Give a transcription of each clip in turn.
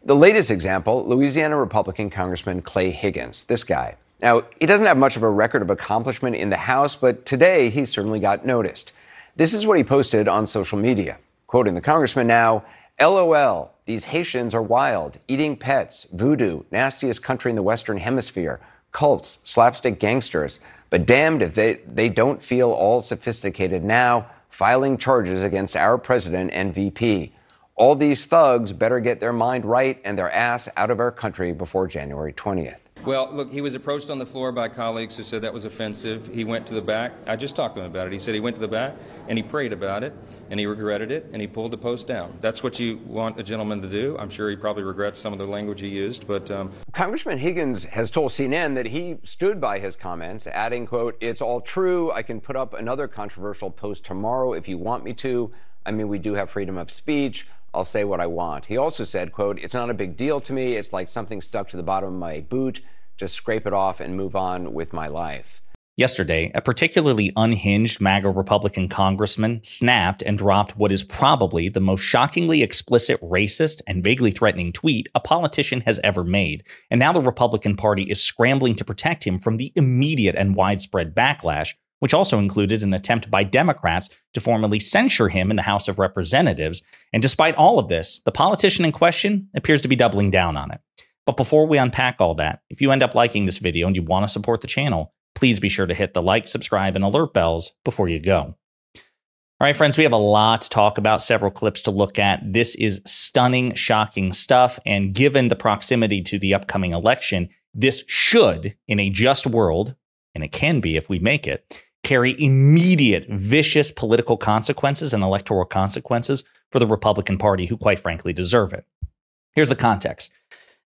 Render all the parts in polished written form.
The latest example, Louisiana Republican Congressman Clay Higgins, this guy. Now, he doesn't have much of a record of accomplishment in the House, but today he certainly got noticed. This is what he posted on social media. Quoting the congressman now, LOL, these Haitians are wild, eating pets, voodoo, nastiest country in the Western Hemisphere, cults, slapstick gangsters, but damned if they don't feel all sophisticated now, filing charges against our president and VP. All these thugs better get their mind right and their ass out of our country before January 20th. Well, look, he was approached on the floor by colleagues who said that was offensive. He went to the back. I just talked to him about it. He said he went to the back and he prayed about it and he regretted it and he pulled the post down. That's what you want a gentleman to do. I'm sure he probably regrets some of the language he used, but... Congressman Higgins has told CNN that he stood by his comments, adding, quote, "It's all true. I can put up another controversial post tomorrow if you want me to. I mean, we do have freedom of speech. I'll say what I want." He also said, quote, "It's not a big deal to me. It's like something stuck to the bottom of my boot. Just scrape it off and move on with my life." Yesterday, a particularly unhinged MAGA Republican congressman snapped and dropped what is probably the most shockingly explicit, racist, and vaguely threatening tweet a politician has ever made. And now the Republican Party is scrambling to protect him from the immediate and widespread backlash, which also included an attempt by Democrats to formally censure him in the House of Representatives. And despite all of this, the politician in question appears to be doubling down on it. But before we unpack all that, if you end up liking this video and you want to support the channel, please be sure to hit the like, subscribe, and alert bells before you go. All right, friends, we have a lot to talk about, several clips to look at. This is stunning, shocking stuff. And given the proximity to the upcoming election, this should, in a just world, and it can be if we make it, carry immediate, vicious political consequences and electoral consequences for the Republican Party, who quite frankly deserve it. Here's the context.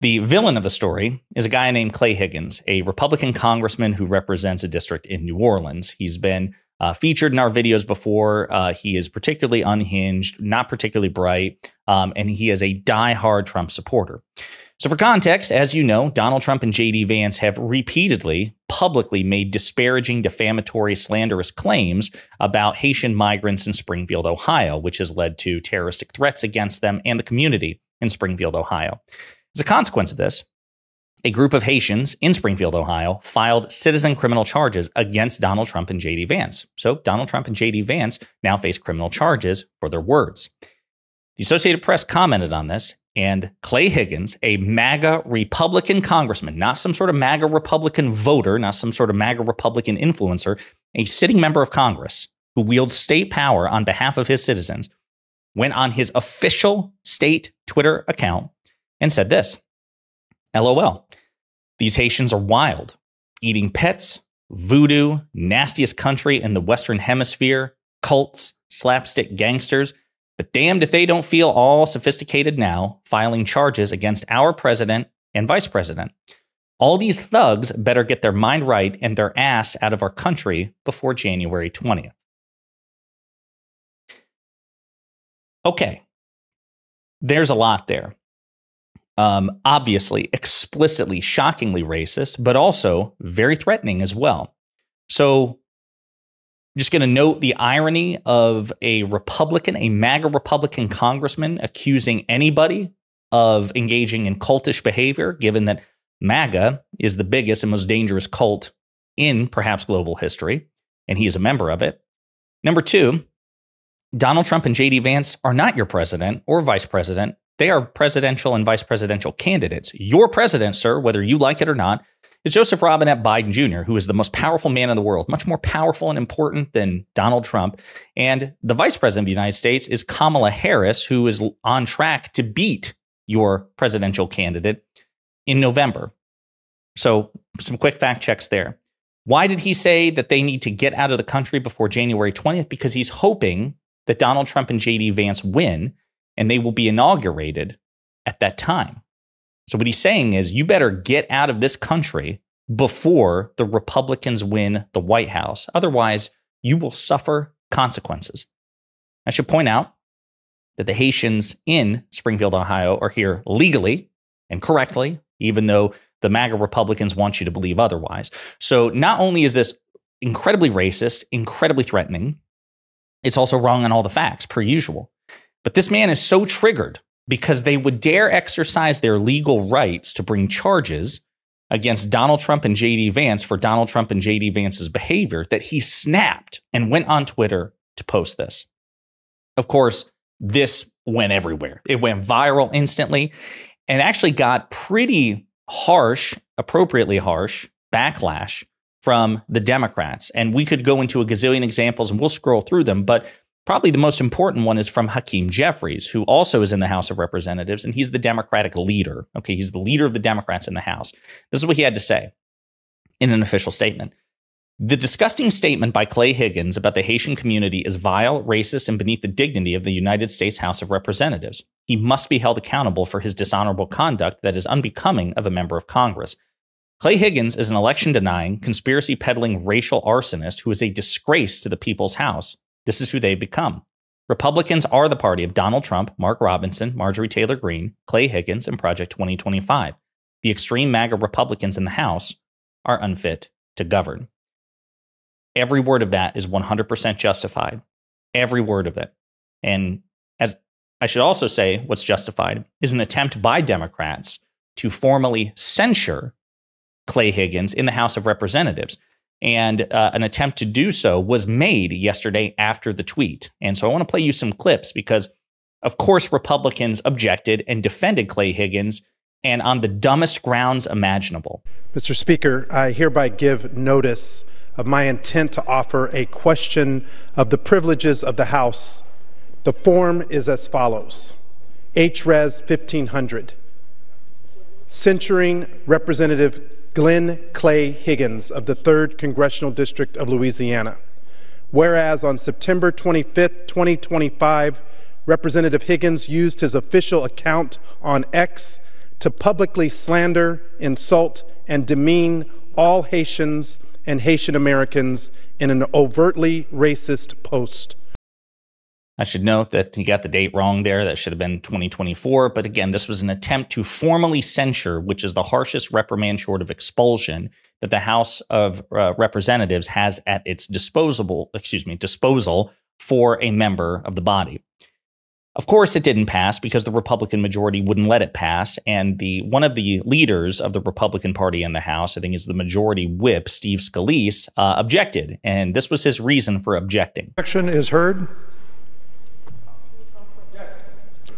The villain of the story is a guy named Clay Higgins, a Republican congressman who represents a district in New Orleans. He's been featured in our videos before. He is particularly unhinged, not particularly bright, and he is a diehard Trump supporter. So for context, as you know, Donald Trump and J.D. Vance have repeatedly publicly made disparaging, defamatory, slanderous claims about Haitian migrants in Springfield, Ohio, which has led to terroristic threats against them and the community in Springfield, Ohio. As a consequence of this, a group of Haitians in Springfield, Ohio, filed citizen criminal charges against Donald Trump and J.D. Vance. So Donald Trump and J.D. Vance now face criminal charges for their words. The Associated Press commented on this, and Clay Higgins, a MAGA Republican congressman, not some sort of MAGA Republican voter, not some sort of MAGA Republican influencer, a sitting member of Congress who wields state power on behalf of his citizens, went on his official state Twitter account and said this, LOL, these Haitians are wild, eating pets, voodoo, nastiest country in the Western Hemisphere, cults, slapstick gangsters, but damned if they don't feel all sophisticated now, filing charges against our president and vice president. All these thugs better get their mind right and their ass out of our country before January 20th. Okay, there's a lot there. Obviously, explicitly, shockingly racist, but also very threatening as well. So I'm just going to note the irony of a Republican, a MAGA Republican congressman accusing anybody of engaging in cultish behavior, given that MAGA is the biggest and most dangerous cult in perhaps global history, and he is a member of it. Number two, Donald Trump and J.D. Vance are not your president or vice president. They are presidential and vice presidential candidates. Your president, sir, whether you like it or not, is Joseph Robinette Biden Jr., who is the most powerful man in the world, much more powerful and important than Donald Trump. And the vice president of the United States is Kamala Harris, who is on track to beat your presidential candidate in November. So some quick fact checks there. Why did he say that they need to get out of the country before January 20th? Because he's hoping that Donald Trump and J.D. Vance win, and they will be inaugurated at that time. So what he's saying is you better get out of this country before the Republicans win the White House. Otherwise, you will suffer consequences. I should point out that the Haitians in Springfield, Ohio are here legally and correctly, even though the MAGA Republicans want you to believe otherwise. So not only is this incredibly racist, incredibly threatening, it's also wrong on all the facts, per usual. But this man is so triggered because they would dare exercise their legal rights to bring charges against Donald Trump and J.D. Vance for Donald Trump and J.D. Vance's behavior, that he snapped and went on Twitter to post this. Of course, this went everywhere. It went viral instantly and actually got pretty harsh, appropriately harsh, backlash from the Democrats. And we could go into a gazillion examples and we'll scroll through them, but probably the most important one is from Hakeem Jeffries, who also is in the House of Representatives, and he's the Democratic leader. Okay, he's the leader of the Democrats in the House. This is what he had to say in an official statement. The disgusting statement by Clay Higgins about the Haitian community is vile, racist, and beneath the dignity of the United States House of Representatives. He must be held accountable for his dishonorable conduct that is unbecoming of a member of Congress. Clay Higgins is an election-denying, conspiracy-peddling racial arsonist who is a disgrace to the people's house. This is who they've become. Republicans are the party of Donald Trump, Mark Robinson, Marjorie Taylor Greene, Clay Higgins, and Project 2025. The extreme MAGA Republicans in the House are unfit to govern. Every word of that is 100% justified. Every word of it. And as I should also say, what's justified is an attempt by Democrats to formally censure Clay Higgins in the House of Representatives. And an attempt to do so was made yesterday after the tweet. And so I want to play you some clips because, of course, Republicans objected and defended Clay Higgins, and on the dumbest grounds imaginable. Mr. Speaker, I hereby give notice of my intent to offer a question of the privileges of the House. The form is as follows. H-Res 1500. Censuring Representative Glenn Clay Higgins of the 3rd Congressional District of Louisiana. Whereas on September 25th, 2025, Representative Higgins used his official account on X to publicly slander, insult, and demean all Haitians and Haitian Americans in an overtly racist post. I should note that he got the date wrong there. That should have been 2024. But again, this was an attempt to formally censure, which is the harshest reprimand short of expulsion that the House of Representatives has at its disposal for a member of the body. Of course, it didn't pass because the Republican majority wouldn't let it pass. And one of the leaders of the Republican Party in the House, I think is the majority whip, Steve Scalise, objected. And this was his reason for objecting. Objection is heard.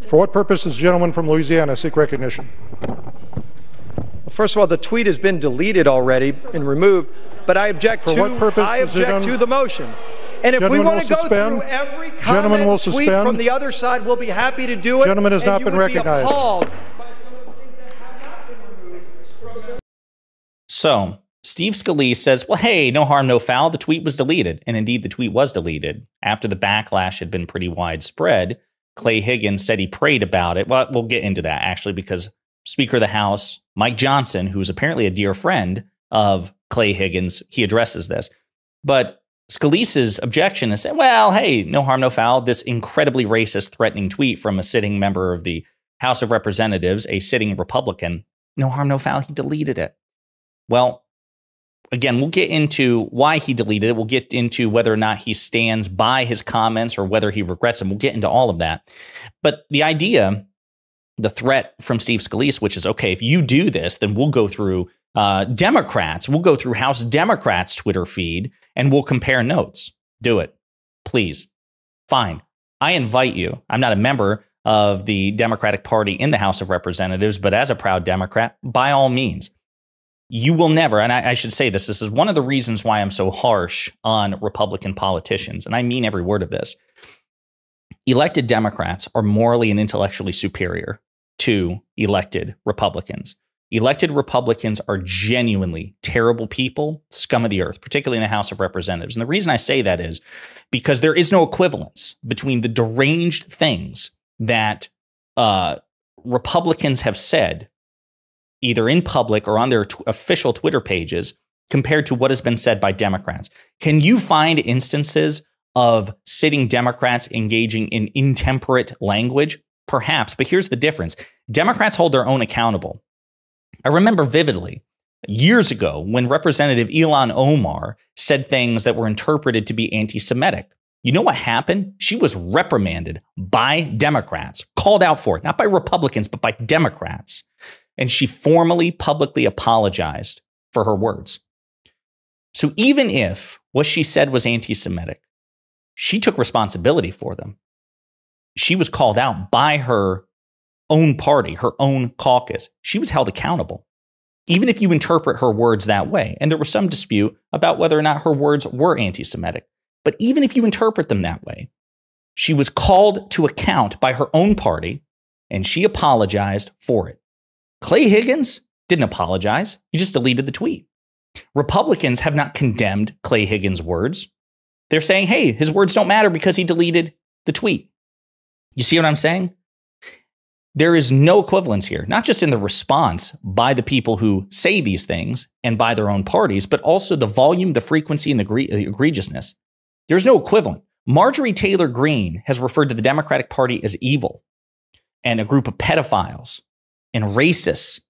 For what purpose does the gentleman from Louisiana seek recognition? Well, first of all, the tweet has been deleted already and removed, but I object to the motion. And if we want to go through every comment and tweet from the other side, we'll be happy to do it. Gentleman has not been recognized. So Steve Scalise says, well, hey, no harm, no foul. The tweet was deleted. And indeed, the tweet was deleted after the backlash had been pretty widespread. Clay Higgins said he prayed about it. Well, we'll get into that, actually, because Speaker of the House, Mike Johnson, who's apparently a dear friend of Clay Higgins, he addresses this. But Scalise's objection is, well, hey, no harm, no foul. This incredibly racist, threatening tweet from a sitting member of the House of Representatives, a sitting Republican, no harm, no foul. He deleted it. Well, again, we'll get into why he deleted it. We'll get into whether or not he stands by his comments or whether he regrets them. We'll get into all of that. But the idea, the threat from Steve Scalise, which is, okay, if you do this, then we'll go through Democrats. We'll go through House Democrats' Twitter feed and we'll compare notes. Do it, please. Fine. I invite you. I'm not a member of the Democratic Party in the House of Representatives, but as a proud Democrat, by all means. You will never, and I should say this is one of the reasons why I'm so harsh on Republican politicians, and I mean every word of this. Elected Democrats are morally and intellectually superior to elected Republicans. Elected Republicans are genuinely terrible people, scum of the earth, particularly in the House of Representatives. And the reason I say that is because there is no equivalence between the deranged things that Republicans have said either in public or on their official Twitter pages, compared to what has been said by Democrats. Can you find instances of sitting Democrats engaging in intemperate language? Perhaps, but here's the difference. Democrats hold their own accountable. I remember vividly years ago when Representative Ilhan Omar said things that were interpreted to be anti-Semitic. You know what happened? She was reprimanded by Democrats, called called out for it, not by Republicans, but by Democrats. And she formally, publicly apologized for her words. So even if what she said was anti-Semitic, she took responsibility for them. She was called out by her own party, her own caucus. She was held accountable, even if you interpret her words that way. And there was some dispute about whether or not her words were anti-Semitic. But even if you interpret them that way, she was called to account by her own party, and she apologized for it. Clay Higgins didn't apologize. He just deleted the tweet. Republicans have not condemned Clay Higgins' words. They're saying, hey, his words don't matter because he deleted the tweet. You see what I'm saying? There is no equivalence here, not just in the response by the people who say these things and by their own parties, but also the volume, the frequency, and the egregiousness. There's no equivalent. Marjorie Taylor Greene has referred to the Democratic Party as evil and a group of pedophiles and racists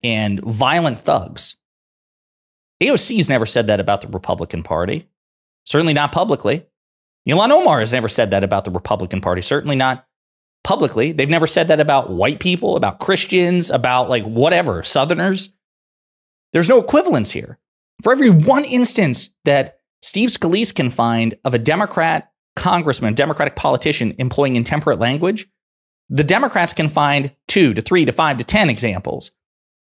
and violent thugs. AOC's never said that about the Republican Party, certainly not publicly. Ilhan Omar has never said that about the Republican Party, certainly not publicly. They've never said that about white people, about Christians, about like whatever, Southerners. There's no equivalence here. For every one instance that Steve Scalise can find of a Democrat congressman, Democratic politician employing intemperate language, the Democrats can find 2 to 3 to 5 to 10 examples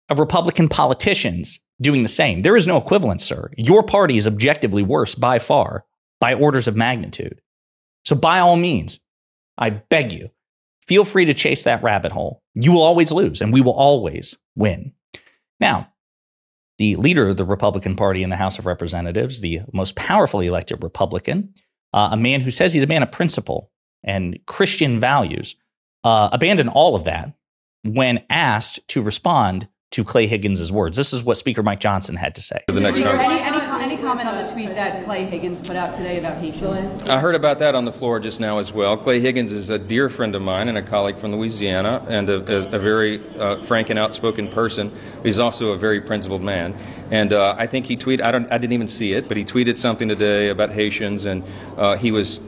of Republican politicians doing the same. There is no equivalence, sir. Your party is objectively worse by far, by orders of magnitude. So by all means, I beg you, feel free to chase that rabbit hole. You will always lose, and we will always win. Now, the leader of the Republican Party in the House of Representatives, the most powerfully elected Republican, a man who says he's a man of principle and Christian values, abandoned all of that when asked to respond to Clay Higgins' words. This is what Speaker Mike Johnson had to say. Any comment on the tweet that Clay Higgins put out today about Haitians? I heard about that on the floor just now as well. Clay Higgins is a dear friend of mine and a colleague from Louisiana and a very frank and outspoken person. He's also a very principled man. And I think he tweeted, I didn't even see it, but he tweeted something today about Haitians, and he was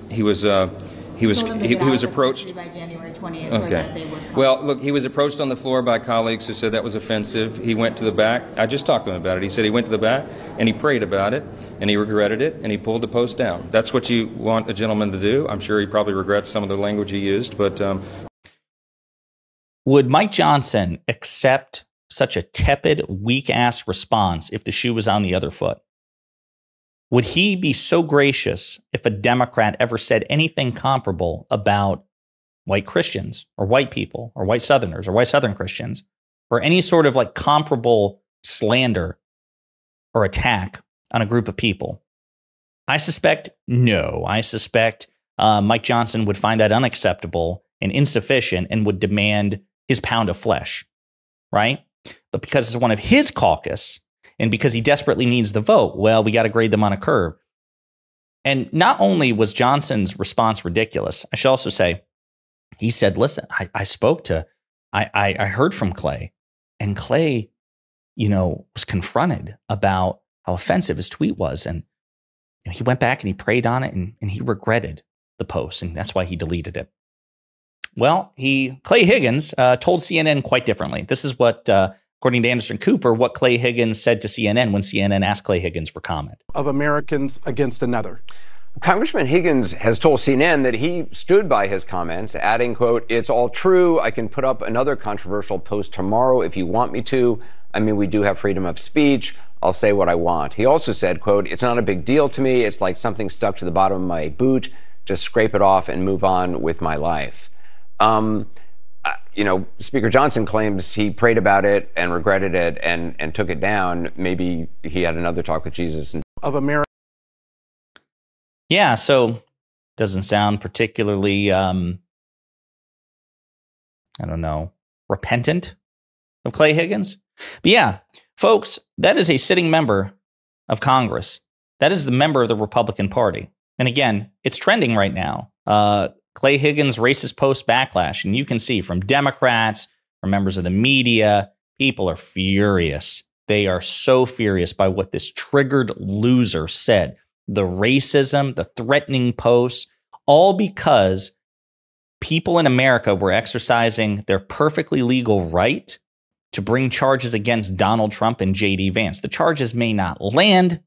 approached by January 20th. Okay. Well, look, he was approached on the floor by colleagues who said that was offensive. He went to the back. I just talked to him about it. He said he went to the back and he prayed about it and he regretted it and he pulled the post down. That's what you want a gentleman to do. I'm sure he probably regrets some of the language he used, but would Mike Johnson accept such a tepid, weak-ass response if the shoe was on the other foot? Would he be so gracious if a Democrat ever said anything comparable about white Christians or white people or white Southerners or white Southern Christians or any sort of like comparable slander or attack on a group of people? I suspect no. I suspect Mike Johnson would find that unacceptable and insufficient and would demand his pound of flesh, right? But because it's one of his caucus, and because he desperately needs the vote, well, we got to grade them on a curve. And not only was Johnson's response ridiculous, I should also say, he said, listen, I heard from Clay, and Clay, was confronted about how offensive his tweet was. And he went back and he prayed on it and he regretted the post. And that's why he deleted it. Well, Clay Higgins told CNN quite differently. This is what, according to Anderson Cooper, what Clay Higgins said to CNN when CNN asked Clay Higgins for comment. Of Americans against another. Congressman Higgins has told CNN that he stood by his comments, adding, quote, "It's all true. I can put up another controversial post tomorrow if you want me to. I mean, we do have freedom of speech. I'll say what I want." He also said, quote, "It's not a big deal to me. It's like something stuck to the bottom of my boot. Just scrape it off and move on with my life." Speaker Johnson claims he prayed about it and regretted it and took it down. Maybe he had another talk with Jesus. Of America. Yeah, so doesn't sound particularly, repentant of Clay Higgins. But yeah, folks, that is a sitting member of Congress. That is the member of the Republican Party. And again, it's trending right now. Clay Higgins' racist post backlash. And you can see from Democrats, from members of the media, people are furious. They are so furious by what this triggered loser said. The racism, the threatening posts, all because people in America were exercising their perfectly legal right to bring charges against Donald Trump and J.D. Vance. The charges may not land,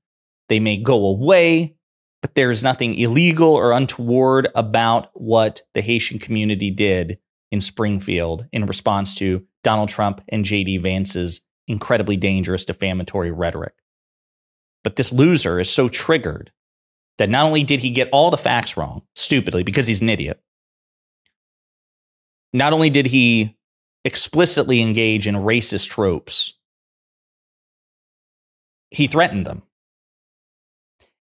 they may go away, but there's nothing illegal or untoward about what the Haitian community did in Springfield in response to Donald Trump and J.D. Vance's incredibly dangerous defamatory rhetoric. But this loser is so triggered that not only did he get all the facts wrong, stupidly, because he's an idiot, not only did he explicitly engage in racist tropes, he threatened them.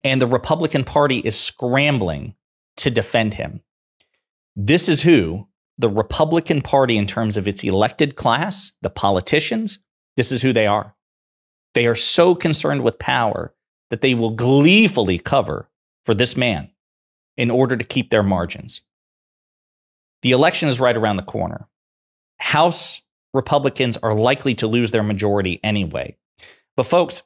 And the Republican Party is scrambling to defend him. This is who the Republican Party, in terms of its elected class, the politicians, this is who they are. They are so concerned with power that they will gleefully cover for this man in order to keep their margins. The election is right around the corner. House Republicans are likely to lose their majority anyway. But folks,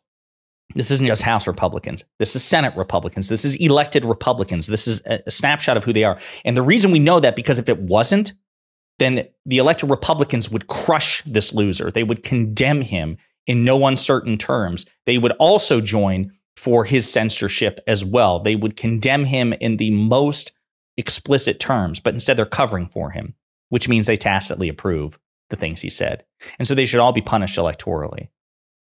this isn't just House Republicans. This is Senate Republicans. This is elected Republicans. This is a snapshot of who they are. And the reason we know that, because if it wasn't, then the elected Republicans would crush this loser. They would condemn him in no uncertain terms. They would also join for his censorship as well. They would condemn him in the most explicit terms, but instead they're covering for him, which means they tacitly approve the things he said. And so they should all be punished electorally.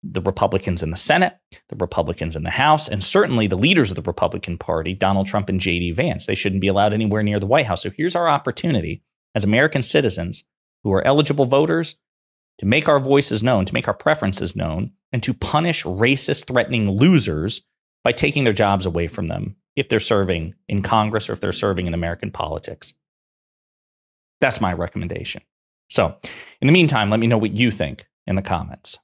The Republicans in the Senate, the Republicans in the House, and certainly the leaders of the Republican Party, Donald Trump and J.D. Vance. They shouldn't be allowed anywhere near the White House. So here's our opportunity as American citizens who are eligible voters to make our voices known, to make our preferences known, and to punish racist, threatening losers by taking their jobs away from them if they're serving in Congress or if they're serving in American politics. That's my recommendation. So in the meantime, let me know what you think in the comments.